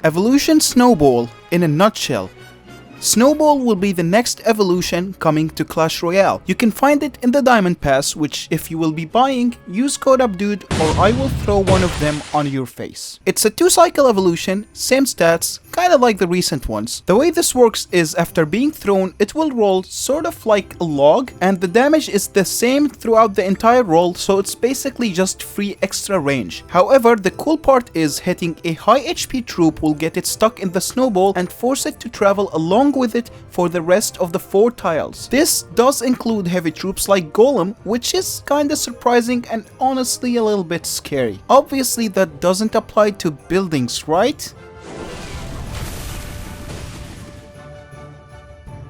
Evolution Snowball in a nutshell. Snowball will be the next evolution coming to Clash Royale. You can find it in the Diamond Pass, which if you will be buying, use code Abdod or I will throw one of them on your face. It's a 2-cycle evolution, same stats, kinda like the recent ones. The way this works is after being thrown, it will roll sort of like a log, and the damage is the same throughout the entire roll, so it's basically just free extra range. However, the cool part is hitting a high HP troop will get it stuck in the snowball and force it to travel along with it for the rest of the 4 tiles. This does include heavy troops like Golem, which is kinda surprising and honestly a little bit scary. Obviously that doesn't apply to buildings, right?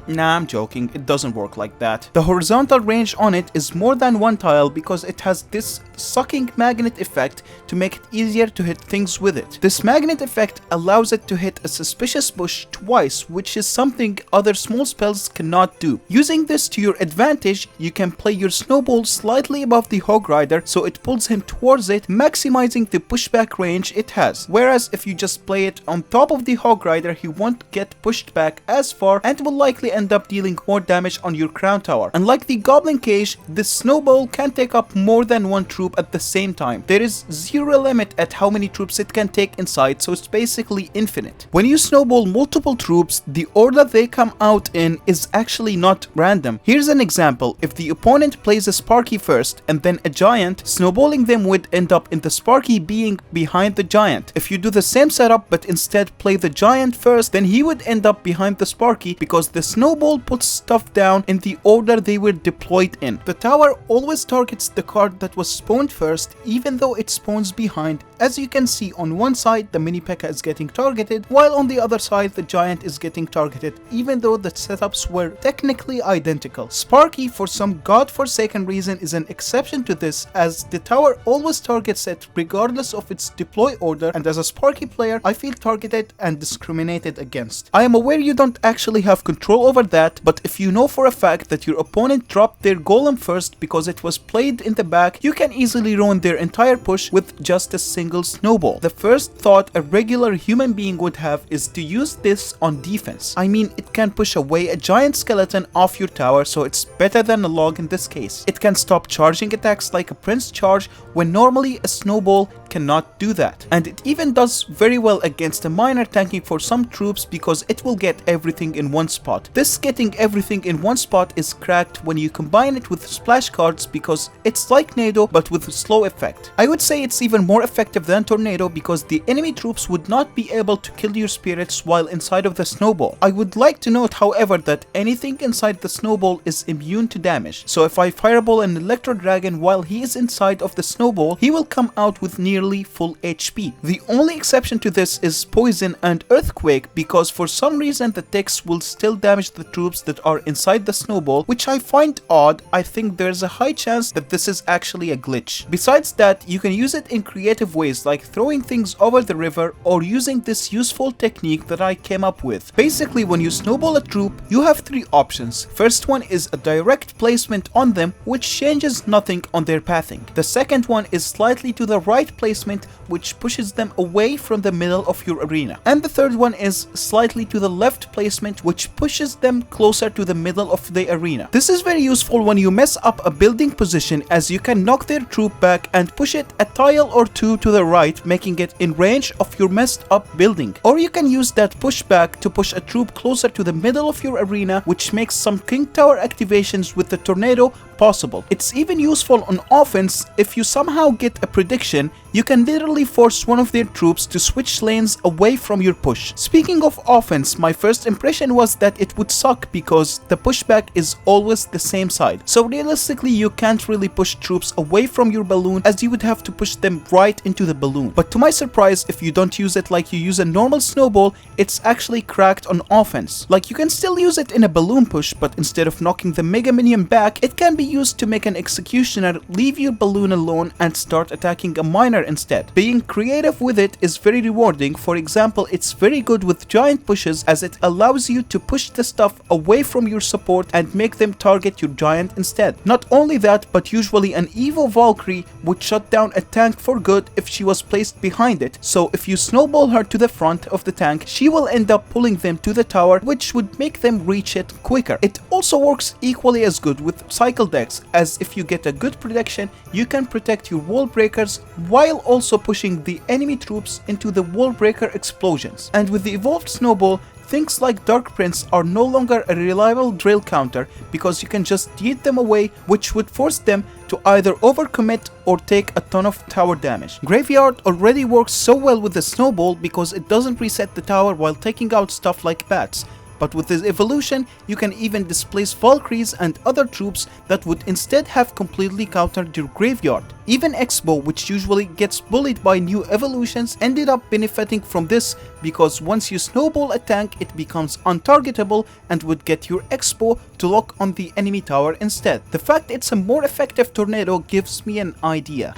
Nah, I'm joking, it doesn't work like that. The horizontal range on it is more than 1 tile because it has this sucking magnet effect to make it easier to hit things with it. This magnet effect allows it to hit a suspicious bush twice, which is something other small spells cannot do. Using this to your advantage, you can play your snowball slightly above the Hog Rider so it pulls him towards it, maximizing the pushback range it has. Whereas if you just play it on top of the Hog Rider, he won't get pushed back as far and will likely end up dealing more damage on your crown tower. Unlike the Goblin Cage, this snowball can take up more than 1 troop at the same time. There is zero limit at how many troops it can take inside, so it's basically infinite. When you snowball multiple troops, the order they come out in is actually not random. Here's an example. If the opponent plays a Sparky first and then a Giant, snowballing them would end up in the Sparky being behind the Giant. If you do the same setup but instead play the Giant first, then he would end up behind the Sparky because the snowball puts stuff down in the order they were deployed in. The tower always targets the card that was spawned first, even though it spawns behind. As you can see, on one side the mini P.E.K.K.A is getting targeted, while on the other side the Giant is getting targeted, even though the setups were technically identical. Sparky, for some godforsaken reason, is an exception to this, as the tower always targets it regardless of its deploy order, and as a Sparky player I feel targeted and discriminated against. I am aware you don't actually have control over that, but if you know for a fact that your opponent dropped their Golem first because it was played in the back, you can easily ruin their entire push with just a single snowball. The first thought a regular human being would have is to use this on defense. I mean, it can push away a giant skeleton off your tower, so it's better than a log in this case. It can stop charging attacks like a Prince charge when normally a snowball cannot do that. And it even does very well against a miner tanking for some troops because it will get everything in one spot. This getting everything in one spot is cracked when you combine it with splash cards because it's like Nado but with a slow effect. I would say it's even more effective than Tornado because the enemy troops would not be able to kill your spirits while inside of the snowball. I would like to note, however, that anything inside the snowball is immune to damage. So if I fireball an Electro Dragon while he is inside of the snowball, he will come out with nearly full HP. The only exception to this is Poison and Earthquake because for some reason the ticks will still damage the troops that are inside the snowball, which I find odd. I think there's a high chance that this is actually a glitch. Besides that, you can use it in creative ways like throwing things over the river or using this useful technique that I came up with. Basically, when you snowball a troop, you have 3 options. First one is a direct placement on them, which changes nothing on their pathing. The second one is slightly to the right placement, which pushes them away from the middle of your arena. And the third one is slightly to the left placement, which pushes them closer to the middle of the arena. This is very useful when you mess up a building position, as you can knock their troop back and push it a tile or 2 to the right, making it in range of your messed up building. Or you can use that pushback to push a troop closer to the middle of your arena, which makes some King Tower activations with the Tornado possible. It's even useful on offense. If you somehow get a prediction, you can literally force one of their troops to switch lanes away from your push. Speaking of offense, my first impression was that it would suck because the pushback is always the same side. So realistically, you can't really push troops away from your balloon, as you would have to push them right into the balloon. But to my surprise, if you don't use it like you use a normal snowball, it's actually cracked on offense. Like, you can still use it in a balloon push, but instead of knocking the mega minion back, it can be used to make an executioner leave your balloon alone and start attacking a miner instead. Being creative with it is very rewarding. For example, it's very good with giant pushes as it allows you to push the stuff away from your support and make them target your giant instead. Not only that, but usually an Evo Valkyrie would shut down a tank for good if she was placed behind it, so if you snowball her to the front of the tank, she will end up pulling them to the tower, which would make them reach it quicker. It also works equally as good with cycle decks, as if you get a good protection, you can protect your wall breakers while also pushing the enemy troops into the wall breaker explosions. And with the Evolved Snowball, things like Dark Prince are no longer a reliable drill counter because you can just yeet them away, which would force them to either overcommit or take a ton of tower damage. Graveyard already works so well with the Snowball because it doesn't reset the tower while taking out stuff like bats. But with this evolution, you can even displace Valkyries and other troops that would instead have completely countered your graveyard. Even Expo, which usually gets bullied by new evolutions, ended up benefiting from this because once you snowball a tank, it becomes untargetable and would get your Expo to lock on the enemy tower instead. The fact it's a more effective tornado gives me an idea.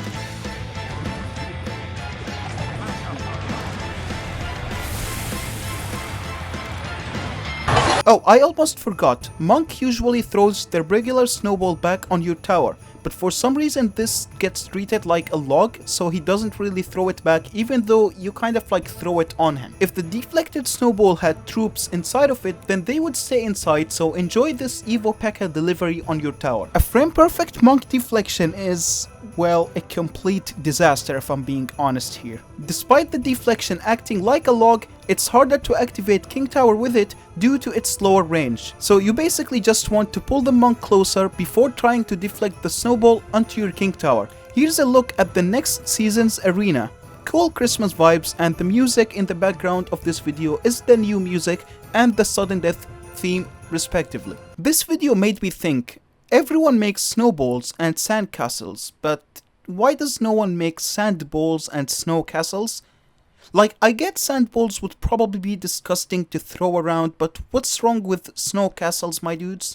Oh, I almost forgot. Monk usually throws their regular snowball back on your tower, but for some reason this gets treated like a log, so he doesn't really throw it back even though you kind of like throw it on him. If the deflected snowball had troops inside of it, then they would stay inside, so enjoy this Evo P.E.K.K.A delivery on your tower. A frame perfect monk deflection is, well, a complete disaster if I'm being honest here. Despite the deflection acting like a log, it's harder to activate King Tower with it due to its lower range. So you basically just want to pull the monk closer before trying to deflect the snowball onto your King Tower. Here's a look at the next season's arena. Cool Christmas vibes, and the music in the background of this video is the new music and the sudden death theme respectively. This video made me think, everyone makes snowballs and sand castles, but why does no one make sand balls and snow castles? Like, I get sand balls would probably be disgusting to throw around, but what's wrong with snow castles, my dudes?